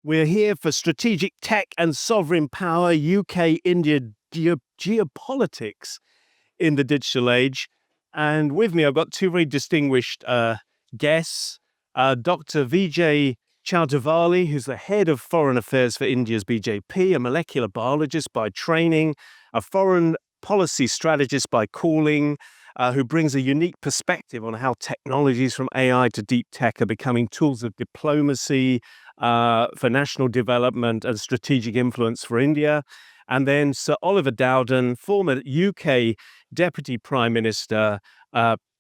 We're here for strategic tech and sovereign power, UK-India geopolitics in the digital age. And with me, I've got two very distinguished guests. Dr. Vijay Chauthaiwale, who's the head of foreign affairs for India's BJP, a molecular biologist by training, a foreign policy strategist by calling, who brings a unique perspective on how technologies from AI to deep tech are becoming tools of diplomacy, for national development and strategic influence for India. And then Sir Oliver Dowden, former UK Deputy Prime Minister,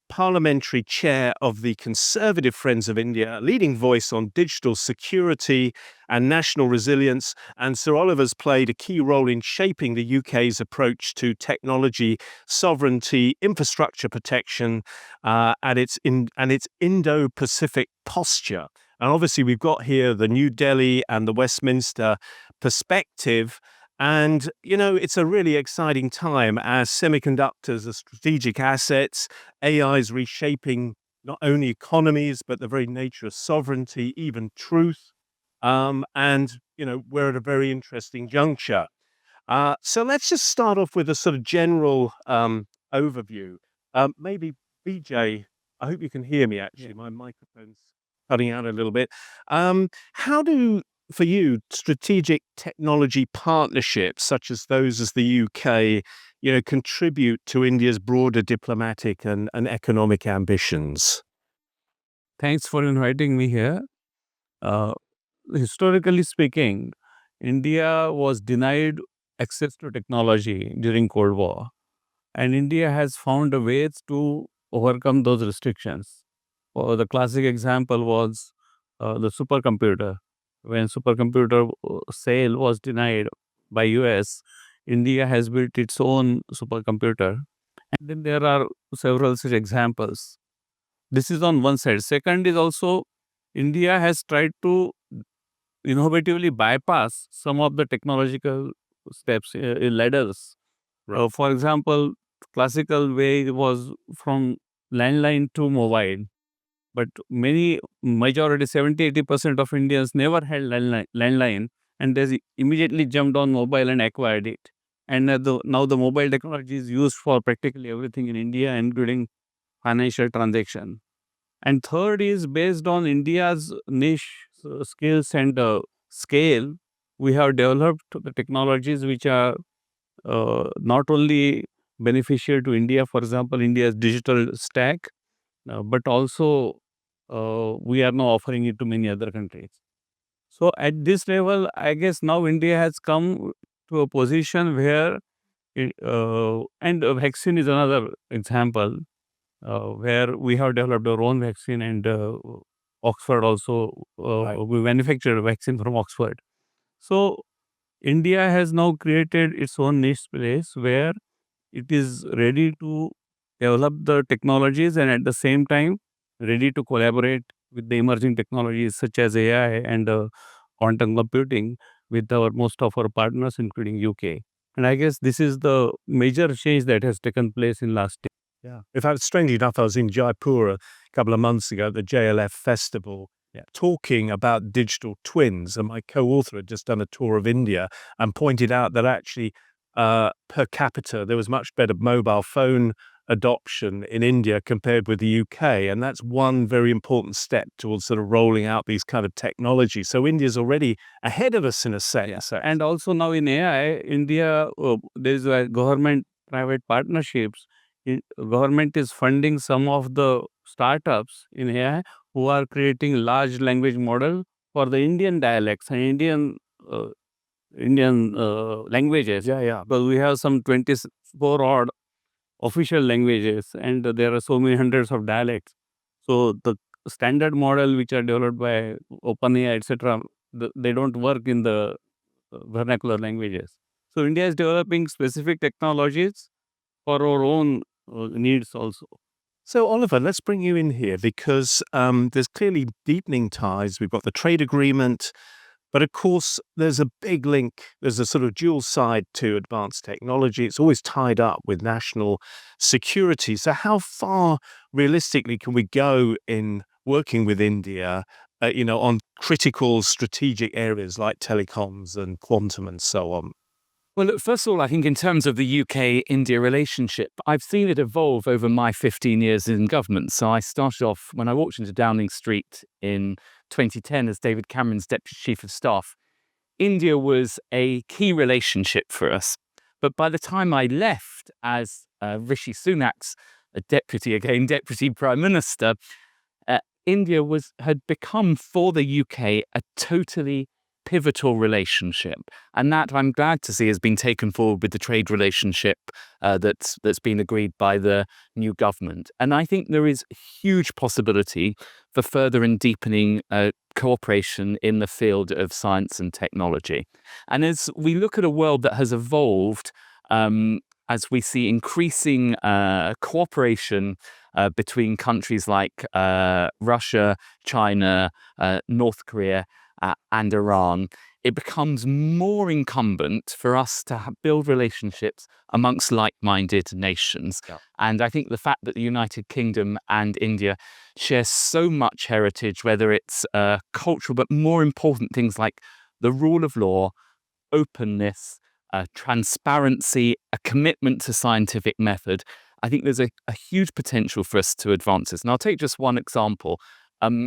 Parliamentary Chair of the Conservative Friends of India, leading voice on digital security and national resilience. And Sir Oliver's played a key role in shaping the UK's approach to technology, sovereignty, infrastructure protection, and its Indo-Pacific posture. And obviously, we've got here the New Delhi and the Westminster perspective. And, it's a really exciting time as semiconductors are strategic assets. AI is reshaping not only economies, but the very nature of sovereignty, even truth. We're at a very interesting juncture. So let's just start off with a sort of general overview. Maybe, Vijay, I hope you can hear me, actually. My microphone's cutting out a little bit. How do, for you, strategic technology partnerships such as those as the UK, contribute to India's broader diplomatic and economic ambitions? Thanks for inviting me here. Historically speaking, India was denied access to technology during Cold War, and India has found a ways to overcome those restrictions. The classic example was the supercomputer. When supercomputer sale was denied by US, India has built its own supercomputer. And then there are several such examples. This is on one side. Second is also India has tried to innovatively bypass some of the technological steps, ladders. Right. For example, classical way was from landline to mobile. But majority, 70-80% of Indians never had landline, and they immediately jumped on mobile and acquired it. And now the mobile technology is used for practically everything in India, including financial transaction. And third is based on India's niche skills and scale, we have developed the technologies which are not only beneficial to India, for example, India's digital stack, but also we are now offering it to many other countries. So at this level, I guess now India has come to a position where, and a vaccine is another example, where we have developed our own vaccine, and Oxford also, Right. we manufactured a vaccine from Oxford. So India has now created its own niche place where it is ready to develop the technologies and at the same time ready to collaborate with the emerging technologies such as AI and quantum computing with most of our partners, including UK. And I guess this is the major change that has taken place in last year. Yeah. In fact, strangely enough, I was in Jaipur a couple of months ago at the JLF festival, talking about digital twins. And my co-author had just done a tour of India and pointed out that actually per capita, there was much better mobile phone adoption in India compared with the UK. And that's one very important step towards sort of rolling out these kind of technologies. So India's already ahead of us in a sense. Yeah. And also now in AI, India, there's a government-private partnerships. Government is funding some of the startups in AI who are creating large language model for the Indian dialects and Indian languages. Yeah. Because we have some 24 odd official languages, and there are so many hundreds of dialects. So the standard model which are developed by OpenAI, etc., they don't work in the vernacular languages. So India is developing specific technologies for our own needs also. So, Oliver, let's bring you in here because there's clearly deepening ties. We've got the trade agreement, but of course, there's a big link. There's a sort of dual side to advanced technology. It's always tied up with national security. So how far realistically can we go in working with India, on critical strategic areas like telecoms and quantum and so on? Well, look, first of all, I think in terms of the UK-India relationship, I've seen it evolve over my 15 years in government. So I started off when I walked into Downing Street in 2010 as David Cameron's Deputy Chief of Staff. India was a key relationship for us. But by the time I left as Rishi Sunak's Deputy Prime Minister, India had become for the UK a totally pivotal relationship, and that I'm glad to see has been taken forward with the trade relationship that's been agreed by the new government. And I think there is huge possibility for further and deepening cooperation in the field of science and technology. And as we look at a world that has evolved, as we see increasing cooperation between countries like Russia, China, North Korea, and Iran, it becomes more incumbent for us to build relationships amongst like-minded nations. Yeah. And I think the fact that the United Kingdom and India share so much heritage, whether it's cultural, but more important things like the rule of law, openness, transparency, a commitment to scientific method, I think there's a huge potential for us to advance this. And I'll take just one example.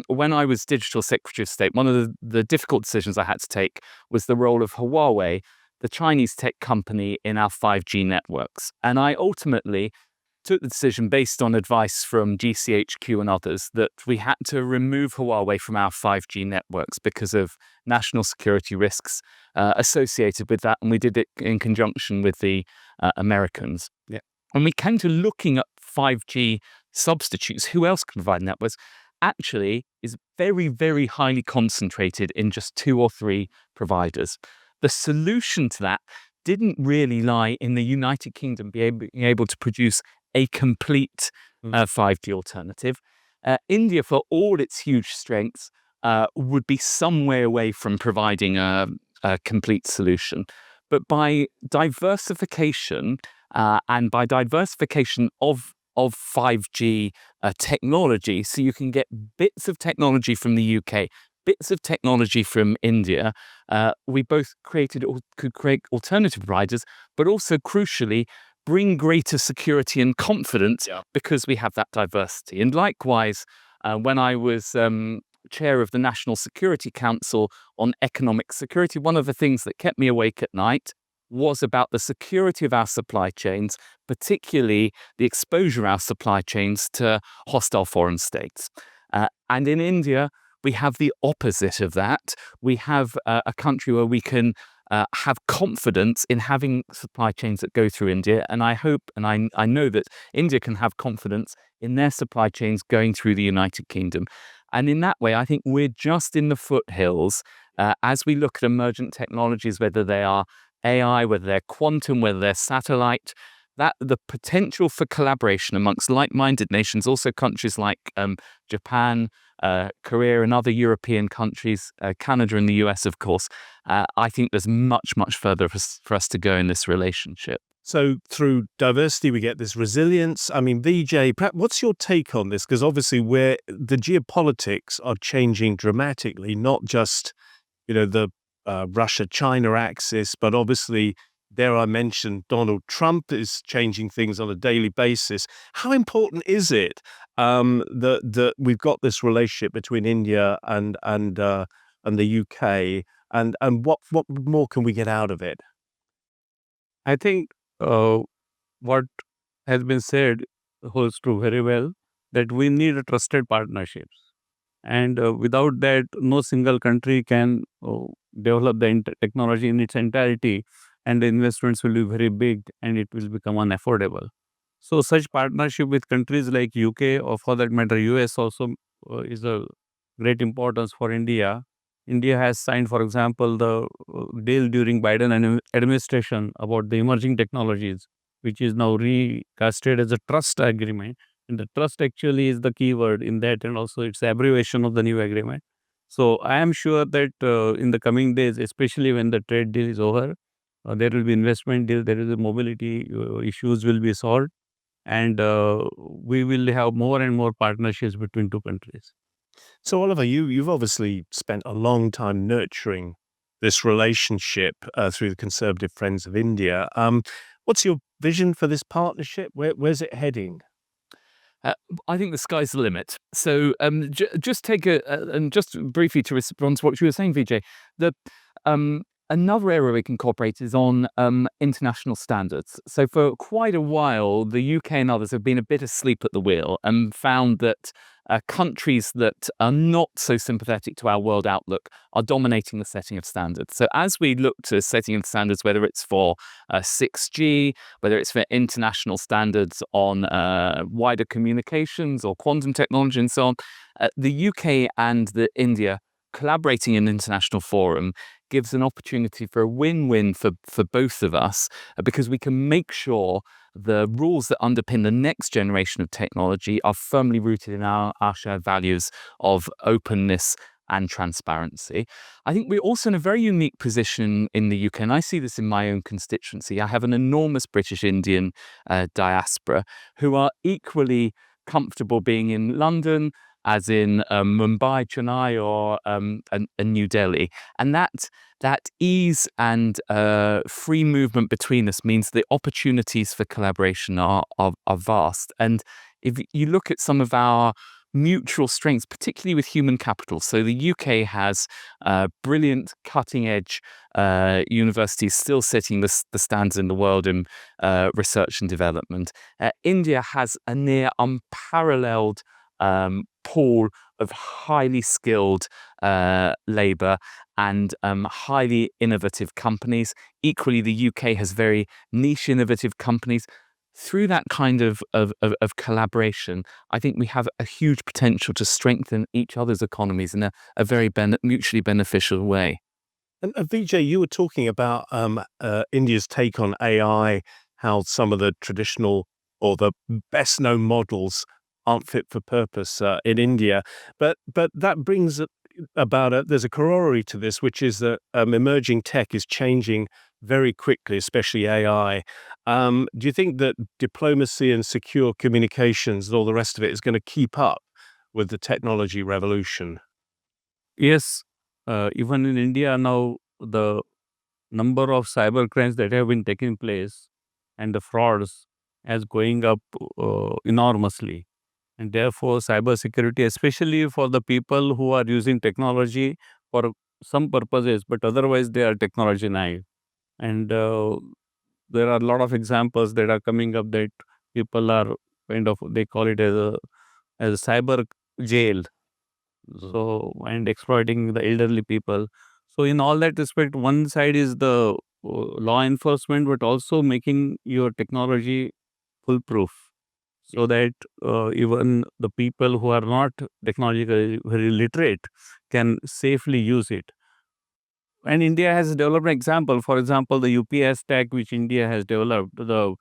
When I was Digital Secretary of State, one of the difficult decisions I had to take was the role of Huawei, the Chinese tech company, in our 5G networks. And I ultimately took the decision based on advice from GCHQ and others that we had to remove Huawei from our 5G networks because of national security risks associated with that. And we did it in conjunction with the Americans. Yeah. And we came to looking at 5G substitutes. Who else can provide networks? Actually is very, very highly concentrated in just 2 or 3 providers. The solution to that didn't really lie in the United Kingdom being able to produce a complete 5G alternative. India, for all its huge strengths, would be some way away from providing a complete solution. But by diversification, and by diversification of 5G technology, so you can get bits of technology from the UK, bits of technology from India. We both could create alternative providers, but also crucially bring greater security and confidence because we have that diversity. And likewise, when I was chair of the National Security Council on Economic Security, one of the things that kept me awake at night was about the security of our supply chains, particularly the exposure of our supply chains to hostile foreign states. And in India, we have the opposite of that. We have a country where we can have confidence in having supply chains that go through India. And I hope, and I know that India can have confidence in their supply chains going through the United Kingdom. And in that way, I think we're just in the foothills as we look at emergent technologies, whether they are AI, whether they're quantum, whether they're satellite, that the potential for collaboration amongst like-minded nations, also countries like Japan, Korea, and other European countries, Canada and the US, of course, I think there's much, much further for us to go in this relationship. So through diversity, we get this resilience. I mean, Vijay, perhaps what's your take on this? Because obviously the geopolitics are changing dramatically, not just, the Russia-China axis, but obviously, there I mentioned Donald Trump is changing things on a daily basis. How important is it that we've got this relationship between India and the UK, and what more can we get out of it? I think what has been said holds true very well, that we need a trusted partnerships. And without that, no single country can develop the technology in its entirety, and the investments will be very big and it will become unaffordable. So such partnership with countries like UK, or for that matter US also, is a great importance for India. India has signed, for example, the deal during Biden administration about the emerging technologies, which is now recasted as a trust agreement. And the trust actually is the key word in that, and also it's the abbreviation of the new agreement. So I am sure that in the coming days, especially when the trade deal is over, there will be investment deal, there is a mobility issues will be solved, and we will have more and more partnerships between two countries. So, Oliver, you've obviously spent a long time nurturing this relationship through the Conservative Friends of India. What's your vision for this partnership? Where's it heading? Uh, I think the sky's the limit. So just take and just briefly to respond to what you were saying, Vijay, the another area we can cooperate is on international standards. So for quite a while, the UK and others have been a bit asleep at the wheel and found that countries that are not so sympathetic to our world outlook are dominating the setting of standards. So as we look to setting of standards, whether it's for 6G, whether it's for international standards on wider communications or quantum technology and so on, the UK and India collaborating in an international forum gives an opportunity for a win-win for both of us because we can make sure the rules that underpin the next generation of technology are firmly rooted in our shared values of openness and transparency. I think we're also in a very unique position in the UK, and I see this in my own constituency. I have an enormous British Indian diaspora who are equally comfortable being in London as in Mumbai, Chennai, or New Delhi. And that ease and free movement between us means the opportunities for collaboration are vast. And if you look at some of our mutual strengths, particularly with human capital. So the UK has brilliant cutting-edge universities still setting the standards in the world in research and development. India has a near unparalleled pool of highly skilled labour and highly innovative companies. Equally, the UK has very niche innovative companies. Through that kind of collaboration, I think we have a huge potential to strengthen each other's economies in a very mutually beneficial way. And Vijay, you were talking about India's take on AI, how some of the traditional or the best known models aren't fit for purpose in India. But that brings about there's a corollary to this, which is that emerging tech is changing very quickly, especially AI. Do you think that diplomacy and secure communications and all the rest of it is going to keep up with the technology revolution? Yes, even in India now, the number of cyber crimes that have been taking place and the frauds is going up enormously. And therefore, cybersecurity, especially for the people who are using technology for some purposes, but otherwise they are technology naive. And there are a lot of examples that are coming up that people are they call it as a cyber jail. So, and exploiting the elderly people. So, in all that respect, one side is the law enforcement, but also making your technology foolproof so that even the people who are not technologically very literate can safely use it. And India has developed an example. For example, the UPS tag which India has developed, the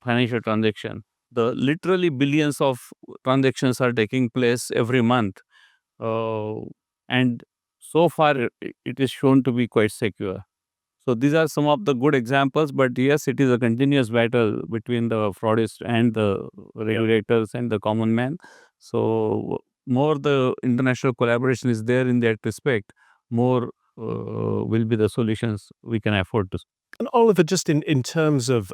financial transaction. The literally billions of transactions are taking place every month. And so far, it is shown to be quite secure. So these are some of the good examples, but yes, it is a continuous battle between the fraudists and the regulators and the common man. So more the international collaboration is there in that respect, more will be the solutions we can afford to. And Oliver, just in terms of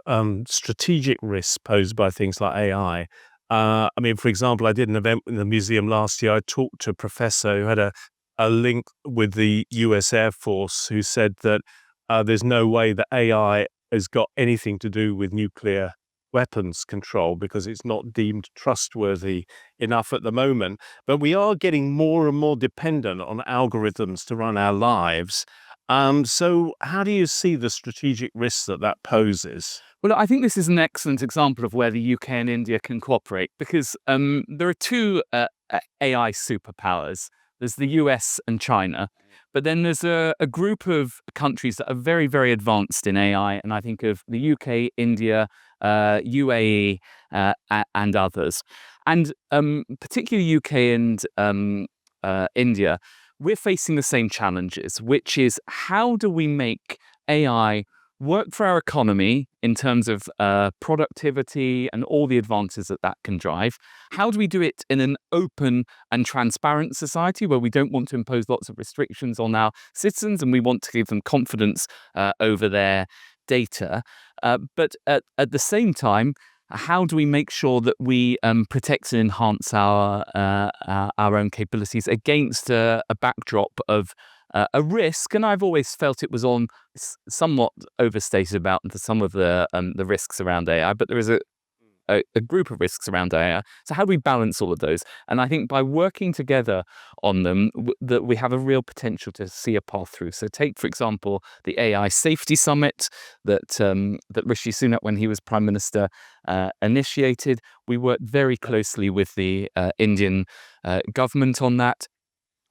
strategic risks posed by things like AI, I mean, for example, I did an event in the museum last year. I talked to a professor who had a link with the US Air Force who said that there's no way that AI has got anything to do with nuclear weapons control because it's not deemed trustworthy enough at the moment. But we are getting more and more dependent on algorithms to run our lives. So how do you see the strategic risks that poses? Well, I think this is an excellent example of where the UK and India can cooperate because there are two AI superpowers. There's the US and China, but then there's a group of countries that are very, very advanced in AI, and I think of the UK, India, UAE, and others. And particularly UK and India, we're facing the same challenges, which is how do we make AI work for our economy in terms of productivity and all the advances that that can drive? How do we do it in an open and transparent society where we don't want to impose lots of restrictions on our citizens and we want to give them confidence over their data? But at the same time, how do we make sure that we protect and enhance our own capabilities against a backdrop of a risk? And I've always felt it was on somewhat overstated about some of the risks around AI, but there is a group of risks around AI. So how do we balance all of those? And I think by working together on them, that we have a real potential to see a path through. So take, for example, the AI Safety Summit that Rishi Sunak, when he was Prime Minister, initiated. We worked very closely with the Indian government on that.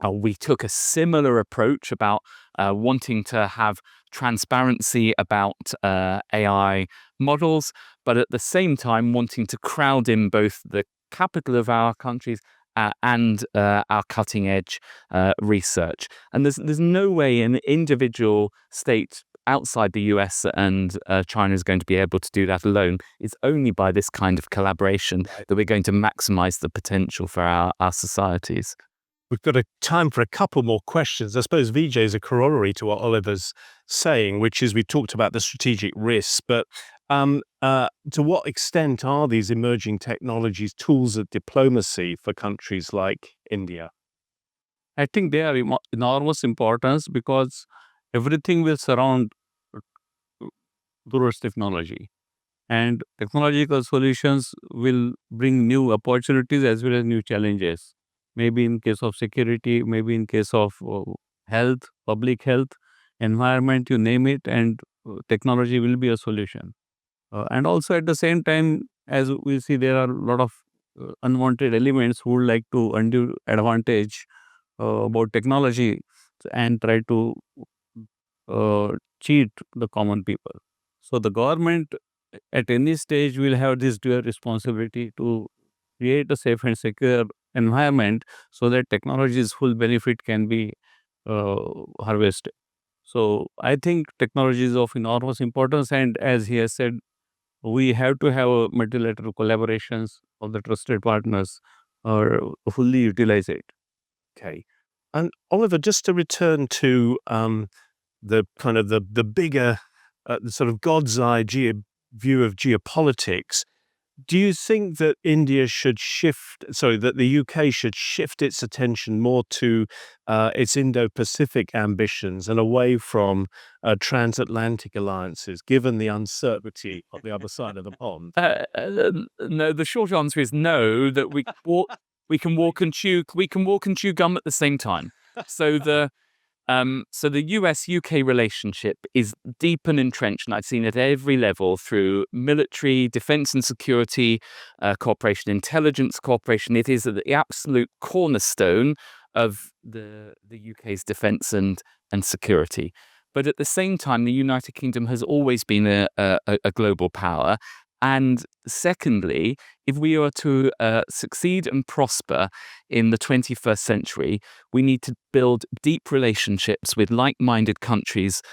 We took a similar approach about wanting to have transparency about AI models, but at the same time wanting to crowd in both the capital of our countries and our cutting edge research. And there's no way an individual state outside the US and China is going to be able to do that alone. It's only by this kind of collaboration that we're going to maximize the potential for our societies. We've got time for a couple more questions. I suppose Vijay is a corollary to what Oliver's saying, which is we talked about the strategic risks, but to what extent are these emerging technologies tools of diplomacy for countries like India? I think they are enormous importance because everything will surround towards technology. And technological solutions will bring new opportunities as well as new challenges. Maybe in case of security, maybe in case of health, public health, environment, you name it, and technology will be a solution. And also at the same time, as we see, there are a lot of unwanted elements who would like to undue advantage about technology and try to cheat the common people. So the government at any stage will have this dual responsibility to create a safe and secure environment so that technology's full benefit can be harvested. So I think technology is of enormous importance, and as he has said, we have to have a multilateral collaborations of the trusted partners or fully utilize it. Okay. And Oliver, just to return to the kind of the bigger the sort of God's eye view of geopolitics, do you think that that the UK should shift its attention more to its Indo-Pacific ambitions and away from transatlantic alliances, given the uncertainty on the other side of the pond? No, the short answer is no. That we can walk and chew gum at the same time. So the US-UK relationship is deep and entrenched, and I've seen it at every level through military, defense and security cooperation, intelligence cooperation. It is the absolute cornerstone of the UK's defense and security. But at the same time, the United Kingdom has always been a global power. And secondly, if we are to succeed and prosper in the 21st century, we need to build deep relationships with like-minded countries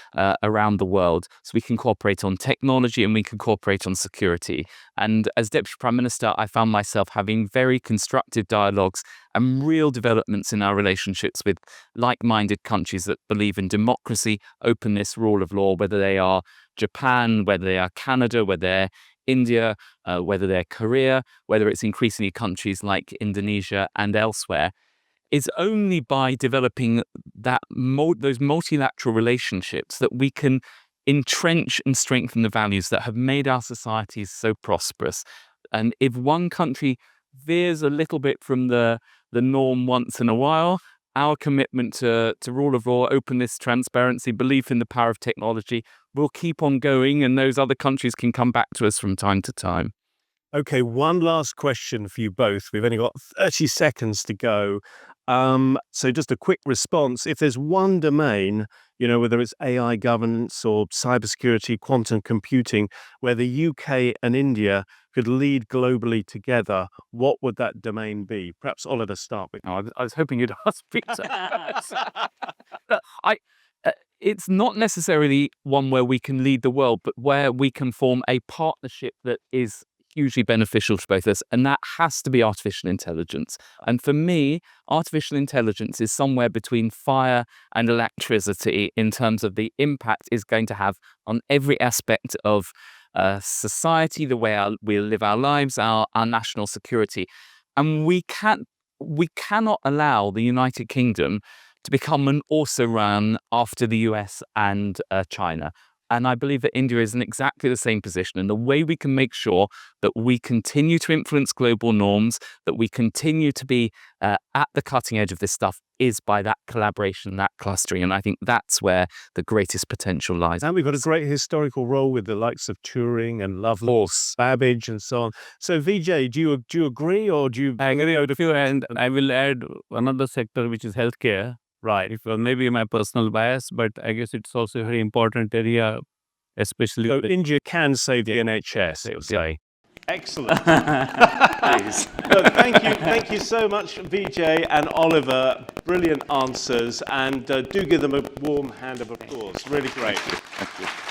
around the world so we can cooperate on technology and we can cooperate on security. And as Deputy Prime Minister, I found myself having very constructive dialogues and real developments in our relationships with like-minded countries that believe in democracy, openness, rule of law, whether they are Japan, whether they are Canada, whether they're India, whether they're Korea, whether it's increasingly countries like Indonesia and elsewhere. It's only by developing those multilateral relationships that we can entrench and strengthen the values that have made our societies so prosperous. And if one country veers a little bit from the norm once in a while, our commitment to rule of law, openness, transparency, belief in the power of technology will keep on going, and those other countries can come back to us from time to time. Okay, one last question for you both. We've only got 30 seconds to go. So just a quick response. If there's one domain, whether it's AI governance or cybersecurity, quantum computing, where the UK and India could lead globally together, what would that domain be? Perhaps Oliver, start with. I was hoping you'd ask Peter. it's not necessarily one where we can lead the world, but where we can form a partnership that is hugely beneficial to both of us, and that has to be artificial intelligence. And for me, artificial intelligence is somewhere between fire and electricity in terms of the impact it's going to have on every aspect of society, the way we live our lives, our national security. And we cannot allow the United Kingdom to become an also-ran after the US and China. And I believe that India is in exactly the same position. And the way we can make sure that we continue to influence global norms, that we continue to be at the cutting edge of this stuff, is by that collaboration, that clustering. And I think that's where the greatest potential lies. And we've got a great historical role with the likes of Turing and Lovelace, Babbage, and so on. So, Vijay, do you agree, or do you? I agree with you, and I will add another sector, which is healthcare. Right. Maybe my personal bias, but I guess it's also a very important area, especially. So India can save the NHS, it would say. Excellent. Please. Thank you so much, Vijay and Oliver. Brilliant answers, and do give them a warm hand of applause. Really great. Thank you.